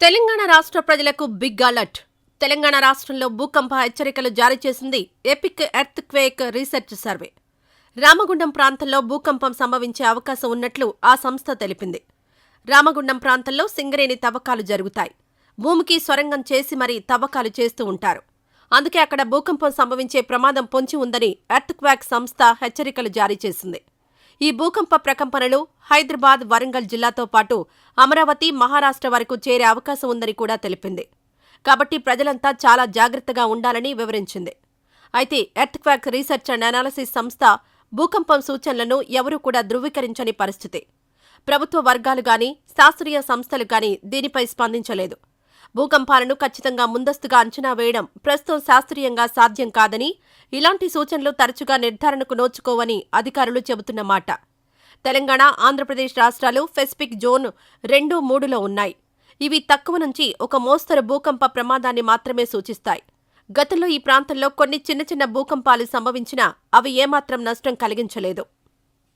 తెలంగాణ రాష్ట్ర ప్రజలకు big alert. Telangana రాష్ట్రంలో భూకంప హెచ్చరికలు జారీ చేసింది epic earth quake research survey. Ramagundam ప్రాంతంలో భూకంపం సంభవించే అవకాశం ఉన్నట్లు ఆ సంస్థ తెలిపింది. రామగుండం ప్రాంతంలో సింగరేణి తవ్వకాలు జరుగుతాయి. భూమికి సొరంగం చేసి మరీ తవ్వకాలు చేస్తూ ఉంటారు. అందుకే అక్కడ భూకంపం సంభవించే ప్రమాదం పొంచి ఉందని ఎర్త్ క్వేక్ సంస్థ హెచ్చరికలు జారీ చేసింది. ఈ భూకంప ప్రకంపనలు హైదరాబాద్, వరంగల్ జిల్లాతో పాటు అమరావతి, మహారాష్ట్ర వరకు చేరే అవకాశం ఉందని కూడా తెలిపింది. కాబట్టి ప్రజలంతా చాలా జాగ్రత్తగా ఉండాలని వివరించింది. అయితే earth quake research and analysis సంస్థ భూకంపం సూచనలను ఎవరూ కూడా ధృవీకరించని పరిస్థితి. ప్రభుత్వ వర్గాలు గాని, శాస్త్రీయ సంస్థలు గాని దీనిపై స్పందించలేదు. భూకంపాలను ఖచ్చితంగా ముందస్తుగా అంచనా వేయడం ప్రస్తుతం శాస్త్రీయంగా సాధ్యం కాదని, ఇలాంటి సూచనలు తరచుగా నిర్ధారణకు నోచుకోవని అధికారులు చెబుతున్న మాట. తెలంగాణ, ఆంధ్రప్రదేశ్ రాష్ట్రాలు పెసిఫిక్ జోన్ 2, 3లో ఉన్నాయి. ఇవి తక్కువ నుంచి ఒక మోస్తరు భూకంప ప్రమాదాన్ని మాత్రమే సూచిస్తాయి. గతంలో ఈ ప్రాంతంలో కొన్ని చిన్న చిన్న భూకంపాలు సంభవించినా అవి ఏమాత్రం నష్టం కలిగించలేదు.